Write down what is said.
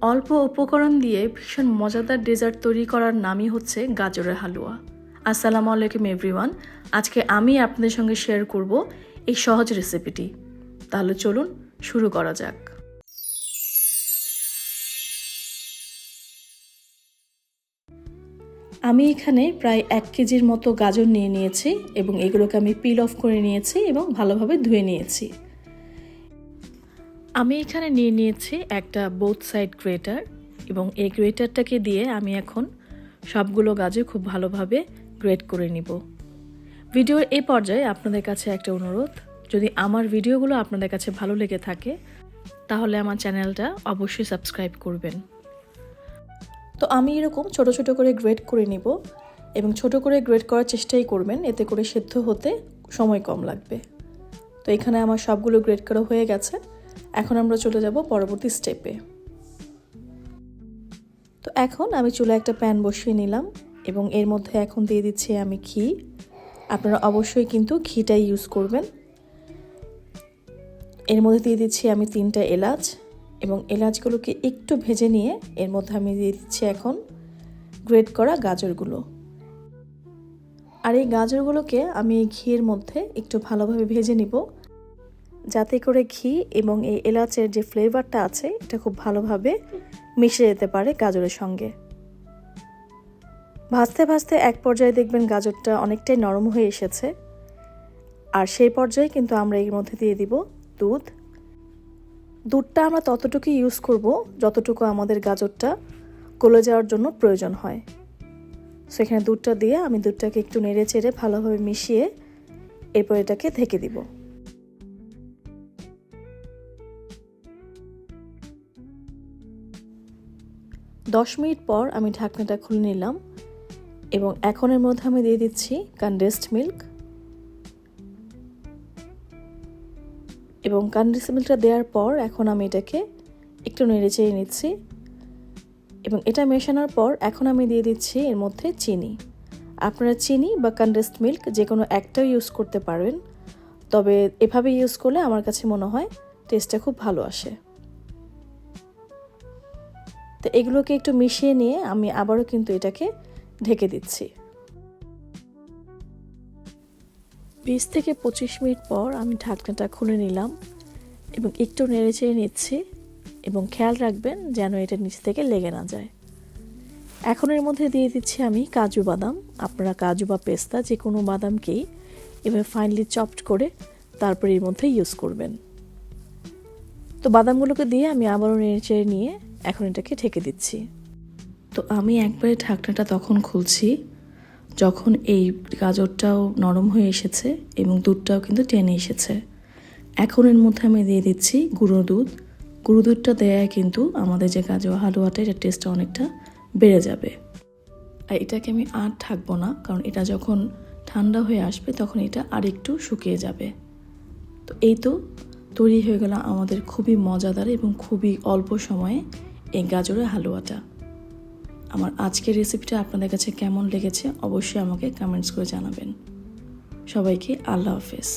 অল্প উপকরণ দিয়ে ভীষণ মজাদার ডেজার্ট তৈরি করার নামই হচ্ছে গাজরের হালুয়া। আসসালামু আলাইকুম এভরিওয়ান। আজকে আমি আপনাদের সঙ্গে শেয়ার করব এই সহজ রেসিপিটি। তাহলে চলুন শুরু করা যাক। আমি এখানে প্রায় 1 কেজির মতো গাজর নিয়ে নিয়েছি এবং এগুলোকে আমি পিল অফ করে নিয়েছি এবং ভালোভাবে ধুয়ে নিয়েছি। আমি এখানে নিয়ে নিয়েছি একটা বোথ সাইড গ্রেটার এবং এই গ্রেটারটাকে দিয়ে আমি এখন সবগুলো গাজর খুব ভালোভাবে গ্রেট করে নিব। ভিডিওর এই পর্যায়ে আপনাদের কাছে একটা অনুরোধ, যদি আমার ভিডিওগুলো আপনাদের কাছে ভালো লেগে থাকে তাহলে আমার চ্যানেলটা অবশ্যই সাবস্ক্রাইব করবেন। তো আমি এরকম ছোট ছোট করে গ্রেট করে নিব এবং ছোট করে গ্রেট করার চেষ্টাই করবেন, এতে করে সেদ্ধ হতে সময় কম লাগবে। তো এখানে আমার সবগুলো গ্রেট করা হয়ে গেছে। এখন আমরা চলে যাব পরবর্তী স্টেপে। তো এখন আমি চুলায় একটা প্যান বসিয়ে নিলাম এবং এর মধ্যে এখন দিয়ে দিচ্ছি আমি ঘি। আপনারা অবশ্যই কিন্তু ঘিটাই ইউজ করবেন। এর মধ্যে দিয়ে দিচ্ছি আমি 3টা এলাচ এবং এলাচগুলোকে একটু ভেজে নিয়ে এর মধ্যে আমি দিয়ে দিচ্ছি এখন গ্রেট করা গাজরগুলো। আর এই গাজরগুলোকে আমি এই ঘিয়ের মধ্যে একটু ভালোভাবে ভেজে নিব, যাতে করে ঘি এবং এই এলাচের যে ফ্লেভারটা আছে এটা খুব ভালোভাবে মিশে যেতে পারে গাজরের সঙ্গে। ভাজতে ভাজতে এক পর্যায়ে দেখবেন গাজরটা অনেকটাই নরম হয়ে এসেছে। আর সেই পর্যায়ে কিন্তু আমরা এর মধ্যে দিয়ে দিব দুধ। দুধটা আমরা ততটুকু ইউজ করব যতটুকু আমাদের গাজরটা গলে যাওয়ার জন্য প্রয়োজন হয়। সেখানে দুধটা দিয়ে আমি দুধটাকে একটু নেড়ে চেড়ে ভালোভাবে মিশিয়ে এরপর এটাকে ঢেকে দিব। দশ মিনিট পর আমি ঢাকনাটা খুলে নিলাম এবং এখন এর মধ্যে আমি দিয়ে দিচ্ছি কনডেন্সড মিল্ক এবং কনডেন্সড মিল্কটা দেওয়ার পর এখন আমি এটাকে একটু নেড়ে চেড়ে নিচ্ছি এবং এটা মেশানোর পর এখন আমি দিয়ে দিচ্ছি এর মধ্যে চিনি। আপনারা চিনি বা কনডেন্সড মিল্ক যে কোনো একটাও ইউজ করতে পারবেন, তবে এভাবে ইউজ করলে আমার কাছে মনে হয় টেস্টটা খুব ভালো আসে। তো এগুলোকে একটু মিশিয়ে নিয়ে আমি আবারও কিন্তু এটাকে ঢেকে দিচ্ছি। 20 থেকে 25 মিনিট পর আমি ঢাকনাটা খুলে নিলাম এবং একটু নেড়ে চেড়ে নিচ্ছি এবং খেয়াল রাখবেন যেন এটা নিচ থেকে লেগে না যায়। এখন এর মধ্যে দিয়ে দিচ্ছি আমি কাজু বাদাম। আপনারা কাজু বা পেস্তা যে কোনো বাদামকেই এবার ফাইনলি চপড করে তারপর এর মধ্যে ইউজ করবেন। তো বাদামগুলোকে দিয়ে আমি আবারও নেড়ে চেড়ে নিয়ে এখন এটাকে ঢেকে দিচ্ছি। তো আমি একবারে ঢাকনাটা তখন খুলছি যখন এই গাজরটাও নরম হয়ে এসেছে এবং দুধটাও কিন্তু টেনে এসেছে। এখন এর মধ্যে আমি দিয়ে দিচ্ছি গুঁড়ো দুধ। গুঁড়ো দুধটা দেওয়ায় কিন্তু আমাদের যে গাজর হালুয়াটা এটার টেস্টটা অনেকটা বেড়ে যাবে। আর এটাকে আমি আর ঢাকবো না, কারণ এটা যখন ঠান্ডা হয়ে আসবে তখন এটা আর একটু শুকিয়ে যাবে। তো এই তো তৈরি হয়ে গেল আমাদের খুবই মজাদার এবং খুবই অল্প সময়ে এই গাজরের হালুয়াটা। আমার আজকের রেসিপিটা আপনাদের কাছে কেমন লেগেছে অবশ্যই আমাকে কমেন্টস করে জানাবেন। সবাইকে আল্লাহ হাফেজ।